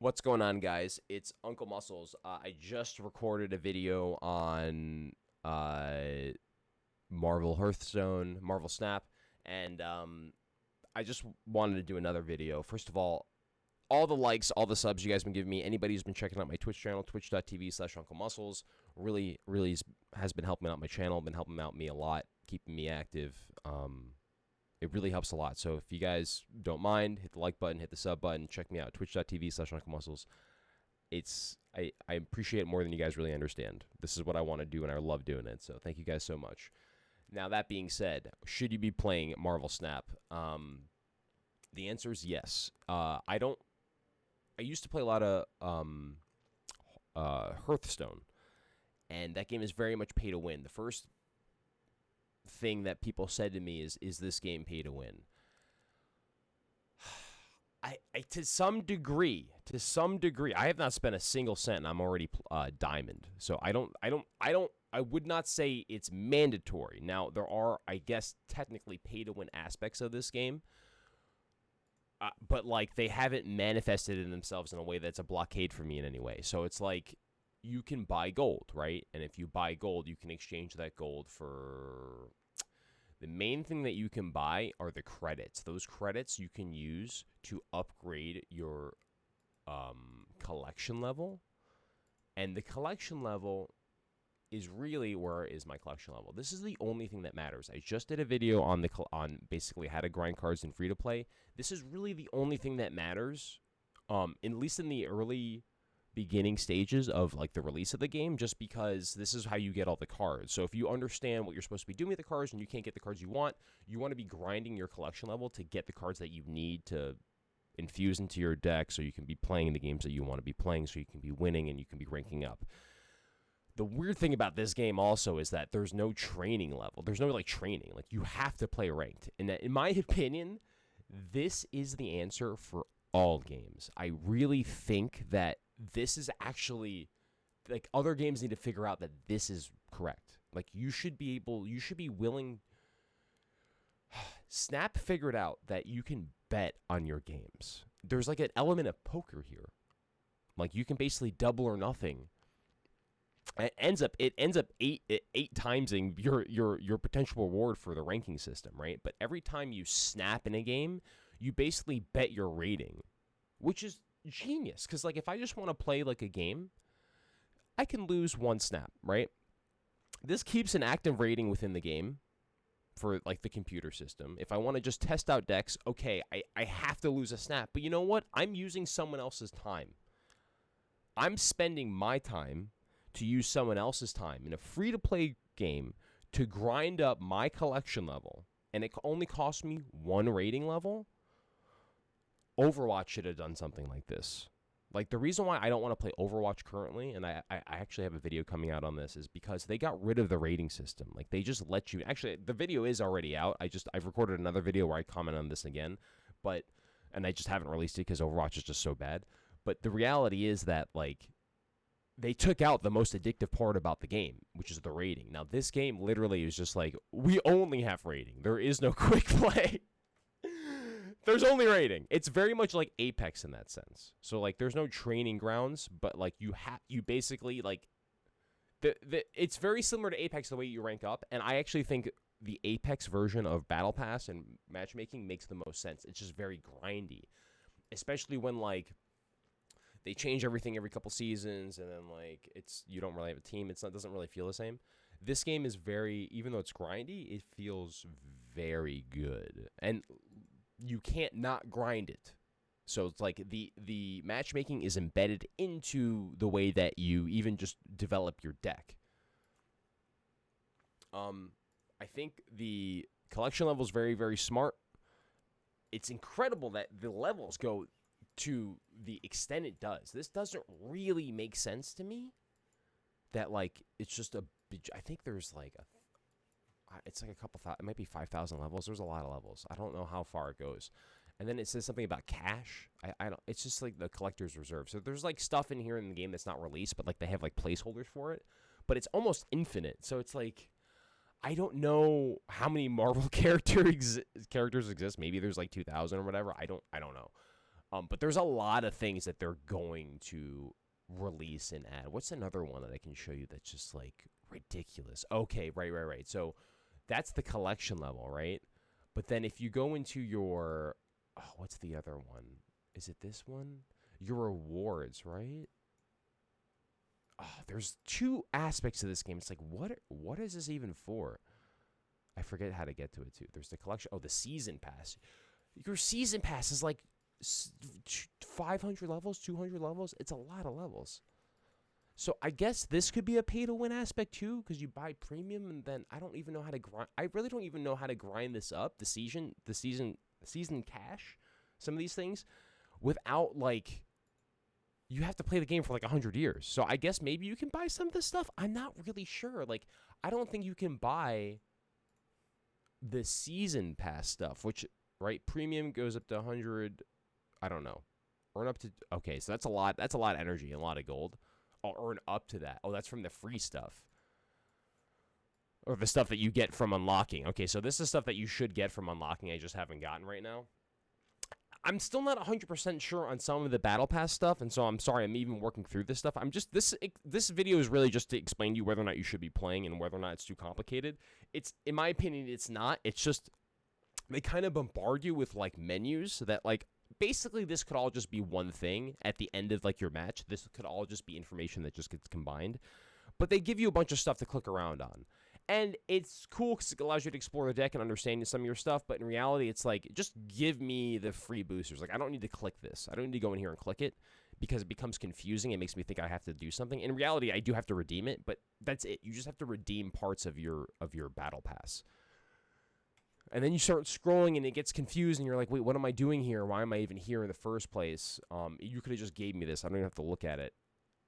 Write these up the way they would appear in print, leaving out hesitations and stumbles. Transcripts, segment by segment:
What's going on, guys? It's Uncle Muscles. I just recorded a video on Marvel Hearthstone, Marvel Snap, and I just wanted to do another video. First of all the likes, all the subs you guys been giving me. Anybody who's been checking out my Twitch channel, twitch.tv/unclemuscles, really has been helping out my channel, been helping out me a lot, keeping me active. It really helps a lot. So if you guys don't mind, hit the like button, hit the sub button, check me out, twitch.tv/unclemuscles. I appreciate it more than you guys really understand. This is what I want to do, and I love doing it. So thank you guys so much. Now, that being said, should you be playing Marvel Snap? The answer is yes. I used to play a lot of Hearthstone, and that game is very much pay to win. The first thing that people said to me is this game pay to win? I to some degree, I have not spent a single cent, and I'm already diamond. So I would not say it's mandatory. Now, there are, I guess, technically pay to win aspects of this game, but like they haven't manifested in themselves in a way that's a blockade for me in any way. So it's like you can buy gold, right? And if you buy gold, you can exchange that gold for... The main thing that you can buy are the credits. Those credits you can use to upgrade your collection level. And the collection level is really where is my collection level. This is the only thing that matters. I just did a video on basically how to grind cards in free-to-play. This is really the only thing that matters, at least in the early beginning stages of like the release of the game, just because this is how you get all the cards. So if you understand what you're supposed to be doing with the cards and you can't get the cards you want to be grinding your collection level to get the cards that you need to infuse into your deck so you can be playing the games that you want to be playing, so you can be winning and you can be ranking up. The weird thing about this game also is that there's no training level. There's no like training. Like you have to play ranked. And in my opinion, this is the answer for all games. I really think that this is actually, like, other games need to figure out that this is correct. Like, you should be willing. Snap figured out that you can bet on your games. There's like an element of poker here. Like, you can basically double or nothing. It ends up eight timesing your potential reward for the ranking system, right? But every time you snap in a game, you basically bet your rating, which is genius. Because like if I just want to play like a game, I can lose one snap, right? This keeps an active rating within the game for like the computer system. If I want to just test out decks, okay, I have to lose a snap. But you know what? I'm using someone else's time. I'm spending my time to use someone else's time in a free-to-play game to grind up my collection level, and it only cost me one rating level. Overwatch should have done something like this. Like, the reason why I don't want to play Overwatch currently, and I actually have a video coming out on this, is because they got rid of the rating system. Like, they just let you... Actually, the video is already out. I've recorded another video where I comment on this again, and I just haven't released it because Overwatch is just so bad. But the reality is that, like, they took out the most addictive part about the game, which is the rating. Now, this game literally is just like, we only have rating. There is no quick play. There's only rating. It's very much like Apex in that sense. So, like, there's no training grounds, but, like, you basically, like, it's very similar to Apex the way you rank up, and I actually think the Apex version of Battle Pass and matchmaking makes the most sense. It's just very grindy, especially when, like, they change everything every couple seasons, and then, like, you don't really have a team. It doesn't really feel the same. This game is even though it's grindy, it feels very good. And you can't not grind it. So it's like the matchmaking is embedded into the way that you even just develop your deck. I think the collection level is very, very smart. It's incredible that the levels go to the extent it does. This doesn't really make sense to me. That, like, it's just I think there's like it's like a couple thousand, it might be 5,000 levels. There's a lot of levels. I don't know how far it goes. And then it says something about cash. I don't. It's just like the collector's reserve. So there's like stuff in here in the game that's not released, but like they have like placeholders for it. But it's almost infinite. So it's like, I don't know how many Marvel characters exist. Maybe there's like 2,000 or whatever. I don't know. But there's a lot of things that they're going to release and add. What's another one that I can show you that's just like ridiculous? Okay, right. So that's the collection level, right? But then if you go into your, what's the other one? Is it this one? Your rewards, right? There's two aspects to this game. It's like, what is this even for? I forget how to get to it too. There's the collection. Oh, the season pass. Your season pass is like 500 levels, 200 levels. It's a lot of levels. So I guess this could be a pay-to-win aspect too, because you buy premium, and then I don't even know how to grind. I really don't even know how to grind this up. The season cash, some of these things, without like. You have to play the game for like 100 years. So I guess maybe you can buy some of this stuff. I'm not really sure. Like, I don't think you can buy the season pass stuff, which, right, premium goes up to 100. I don't know. Earn up to, okay, so that's a lot. That's a lot of energy and a lot of gold. I'll earn up to that. Oh, that's from the free stuff. Or the stuff that you get from unlocking. Okay, so this is stuff that you should get from unlocking. I just haven't gotten right now. I'm still not 100% sure on some of the battle pass stuff, and so I'm sorry I'm even working through this stuff. I'm just this video is really just to explain to you whether or not you should be playing and whether or not it's too complicated. It's, in my opinion, it's not. It's just they kind of bombard you with like menus that like basically this could all just be one thing at the end of like your match. This could all just be information that just gets combined, but they give you a bunch of stuff to click around on. And it's cool because it allows you to explore the deck and understand some of your stuff. But in reality, it's like, just give me the free boosters. Like, I don't need to click this. I don't need to go in here and click it because it becomes confusing. It makes me think I have to do something. In reality, I do have to redeem it, but that's it. You just have to redeem parts of your battle pass. And then you start scrolling and it gets confused and you're like, wait, what am I doing here? Why am I even here in the first place? You could have just gave me this. I don't even have to look at it.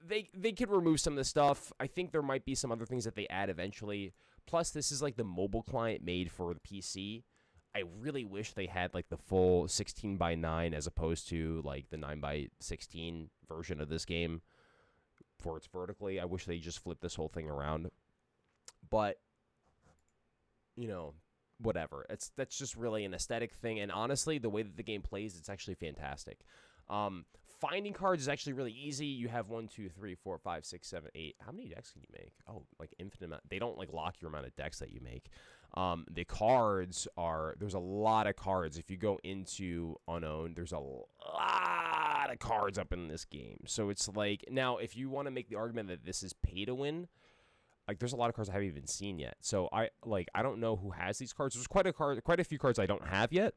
They could remove some of the stuff. I think there might be some other things that they add eventually. Plus, this is like the mobile client made for the PC. I really wish they had like the full 16:9 as opposed to like the 9:16 version of this game for its vertically. I wish they just flipped this whole thing around. But, you know, whatever. That's just really an aesthetic thing. And honestly, the way that the game plays, it's actually fantastic. Finding cards is actually really easy. You have 1, 2, 3, 4, 5, 6, 7, 8. How many decks can you make? Oh, like infinite amount. They don't like lock your amount of decks that you make. The cards are, there's a lot of cards. If you go into unowned, there's a lot of cards up in this game. So it's like, now if you want to make the argument that this is pay to win, like there's a lot of cards I haven't even seen yet. So I don't know who has these cards. There's quite a few cards I don't have yet.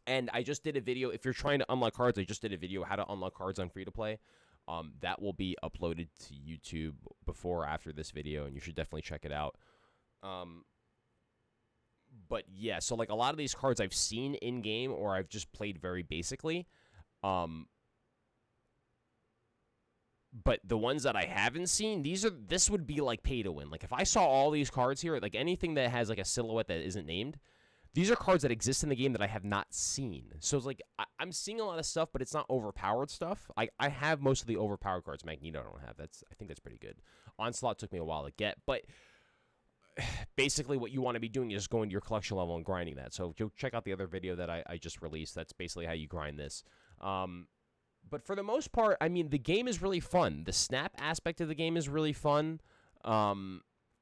And I just did a video. If you're trying to unlock cards, I just did a video how to unlock cards on free-to-play. That will be uploaded to YouTube before or after this video, and you should definitely check it out. But yeah, so like a lot of these cards I've seen in-game or I've just played very basically. But the ones that I haven't seen, this would be like pay to win. Like if I saw all these cards here, like anything that has like a silhouette that isn't named, these are cards that exist in the game that I have not seen. So it's like, I'm seeing a lot of stuff, but it's not overpowered stuff. I have most of the overpowered cards. Magneto I don't have. I think that's pretty good. Onslaught took me a while to get, but basically what you want to be doing is just going to your collection level and grinding that. So go check out the other video that I just released. That's basically how you grind this. But for the most part, I mean, the game is really fun. The snap aspect of the game is really fun.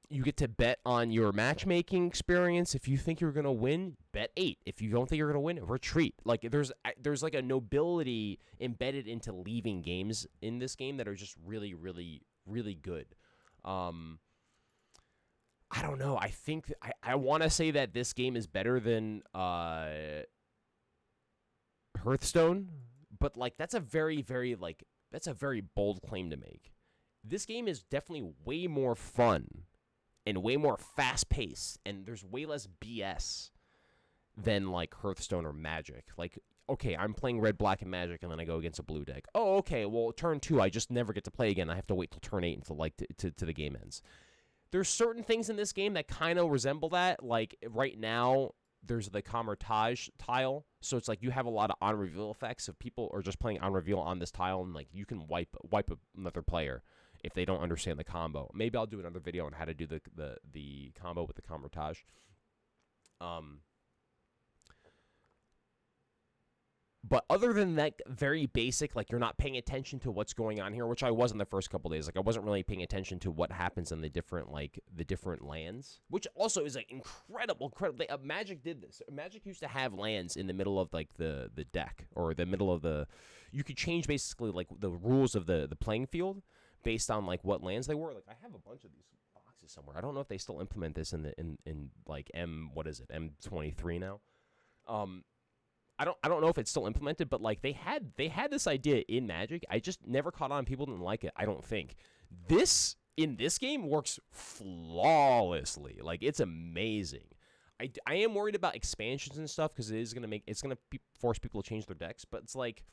You get to bet on your matchmaking experience. If you think you're going to win, bet 8. If you don't think you're going to win, retreat. Like there's like a nobility embedded into leaving games in this game that are just really, really, really good. I don't know. I think I want to say that this game is better than Hearthstone, but like that's a very, very bold claim to make. This game is definitely way more fun and way more fast-paced, and there's way less BS than, like, Hearthstone or Magic. Like, okay, I'm playing Red, Black, and Magic, and then I go against a blue deck. Oh, okay, well, turn 2, I just never get to play again. I have to wait till turn 8 until, like, to the game ends. There's certain things in this game that kind of resemble that. Like, right now, there's the kamar-taj tile, so it's like you have a lot of on-reveal effects. If people are just playing on-reveal on this tile, and, like, you can wipe another player if they don't understand the combo. Maybe I'll do another video on how to do the combo with the kamar-taj. But other than that very basic, like you're not paying attention to what's going on here, which I was in the first couple days. Like I wasn't really paying attention to what happens in the different lands, which also is like incredible. Magic did this. Magic used to have lands in the middle of like the deck or the middle of the. You could change basically like the rules of the playing field based on like what lands they were. Like I have a bunch of these boxes somewhere. I don't know if they still implement this in like M23 now. I don't know if it's still implemented, but like they had this idea in Magic. I just never caught on. People didn't like it. I don't think this in this game works flawlessly. Like it's amazing. I am worried about expansions and stuff because it's gonna force people to change their decks. But it's like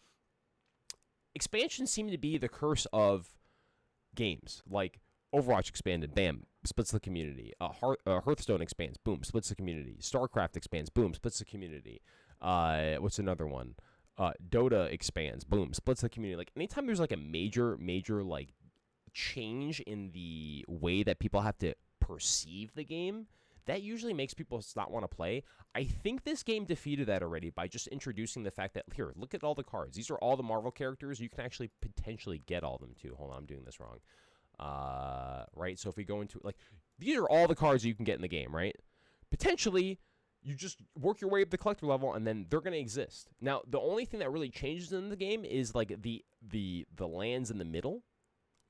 expansions seem to be the curse of games. Like Overwatch expanded, bam, splits the community. Hearthstone expands, boom, splits the community. StarCraft expands, boom, splits the community. What's another one? Dota expands, boom, splits the community. Like anytime there's like a major like change in the way that people have to perceive the game, that usually makes people not want to play. I think this game defeated that already by just introducing the fact that here, look at all the cards. These are all the Marvel characters. You can actually potentially get all of them too. Hold on, I'm doing this wrong. Right. So if we go into like these are all the cards you can get in the game, right? Potentially. You just work your way up the collector level, and then they're going to exist. Now, the only thing that really changes in the game is like the lands in the middle.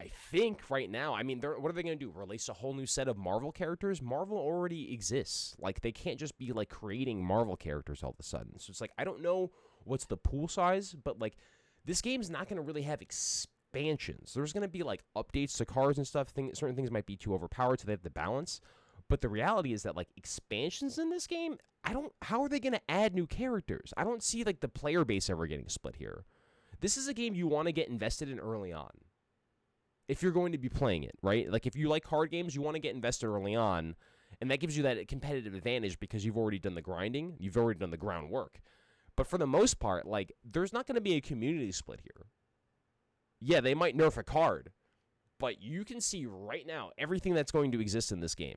I think right now, I mean, what are they going to do? Release a whole new set of Marvel characters? Marvel already exists. Like, they can't just be like creating Marvel characters all of a sudden. So it's like I don't know what's the pool size, but like this game's not going to really have expansions. There's going to be like updates to cards and stuff. Certain things might be too overpowered, so they have to balance. But the reality is that like expansions in this game, how are they going to add new characters? I don't see like the player base ever getting split here. This is a game you want to get invested in early on. If you're going to be playing it, right? Like if you like card games, you want to get invested early on, and that gives you that competitive advantage because you've already done the grinding, you've already done the groundwork. But for the most part, like there's not going to be a community split here. Yeah, they might nerf a card, but you can see right now everything that's going to exist in this game.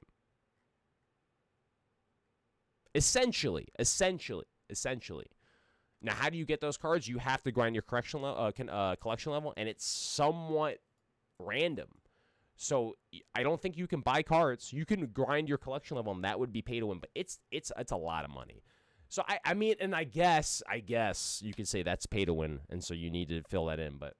Essentially. Now, how do you get those cards? You have to grind your collection level, and it's somewhat random. So I don't think you can buy cards. You can grind your collection level, and that would be pay to win. But it's a lot of money. So I mean, and I guess you could say that's pay to win, and so you need to fill that in. But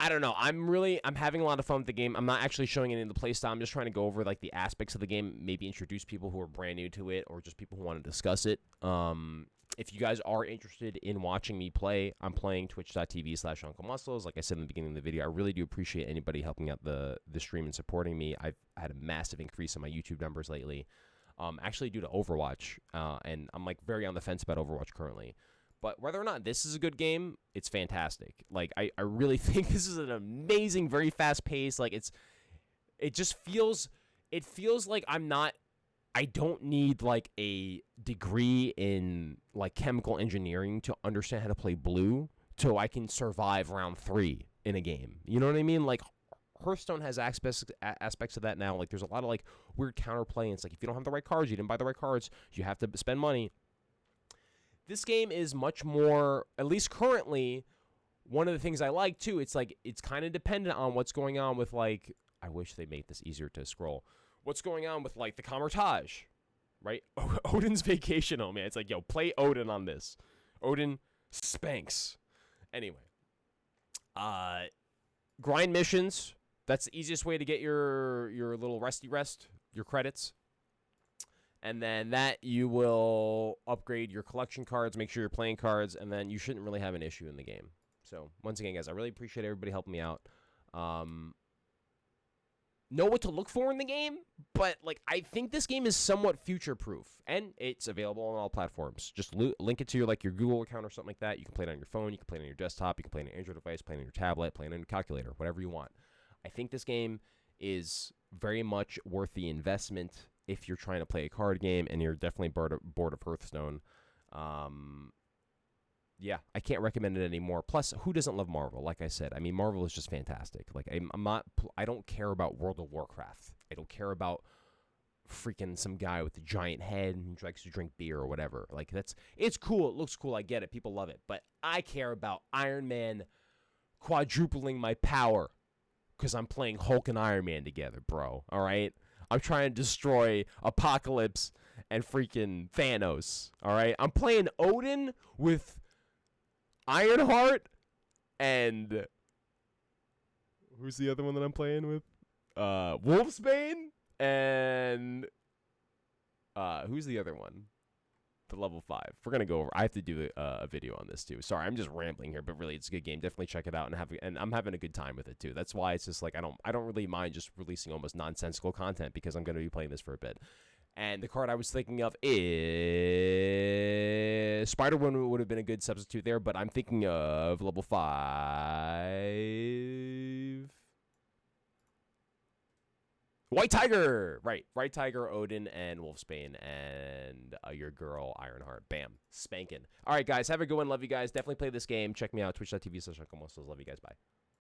I don't know. I'm having a lot of fun with the game. I'm not actually showing any of the play style. I'm just trying to go over like the aspects of the game, maybe introduce people who are brand new to it or just people who want to discuss it. If you guys are interested in watching me play, I'm playing twitch.tv/unclemusclez. Like I said in the beginning of the video, I really do appreciate anybody helping out the stream and supporting me. I've had a massive increase in my YouTube numbers lately, actually due to Overwatch, and I'm like very on the fence about Overwatch currently. But whether or not this is a good game, it's fantastic. Like, I really think this is an amazing, very fast pace. Like, it feels like I don't need, like, a degree in, like, chemical engineering to understand how to play blue so I can survive round 3 in a game. You know what I mean? Like, Hearthstone has aspects of that now. Like, there's a lot of, like, weird counterplay. And it's like, if you don't have the right cards, you didn't buy the right cards, you have to spend money. This game is much more, at least currently, one of the things I like, too, it's like, it's kind of dependent on what's going on with, like, I wish they made this easier to scroll. What's going on with, like, the kamar-taj, right? Odin's Vacation Home, man. It's like, yo, play Odin on this. Odin spanks. Anyway. Grind missions. That's the easiest way to get your little resty rest, your credits. And then that you will upgrade your collection cards, make sure you're playing cards, and then you shouldn't really have an issue in the game. So, once again, guys, I really appreciate everybody helping me out. Know what to look for in the game, but, like, I think this game is somewhat future-proof, and it's available on all platforms. Just link it to your Google account or something like that. You can play it on your phone, you can play it on your desktop, you can play it on your Android device, play it on your tablet, play it on your calculator, whatever you want. I think this game is very much worth the investment if you're trying to play a card game and you're definitely bored of Hearthstone. Yeah, I can't recommend it anymore. Plus, who doesn't love Marvel? Like I said, I mean, Marvel is just fantastic. Like, I don't care about World of Warcraft. I don't care about freaking some guy with a giant head and who likes to drink beer or whatever. Like, it's cool. It looks cool. I get it. People love it. But I care about Iron Man quadrupling my power because I'm playing Hulk and Iron Man together, bro. All right? I'm trying to destroy Apocalypse and freaking Thanos. All right? I'm playing Odin with Ironheart and who's the other one that I'm playing with? Wolfsbane and who's the other one? The level 5. We're gonna go over. I have to do a video on this too. Sorry, I'm just rambling here, but really, it's a good game. Definitely check it out and I'm having a good time with it too. That's why it's just like I don't really mind just releasing almost nonsensical content because I'm gonna be playing this for a bit. And the card I was thinking of is Spider-Man would have been a good substitute there, but I'm thinking of level 5. White Tiger! Right. White Tiger, Odin, and Wolfsbane, and your girl, Ironheart. Bam. Spanking. All right, guys. Have a good one. Love you guys. Definitely play this game. Check me out. Twitch.tv/unclemusclez. Love you guys. Bye.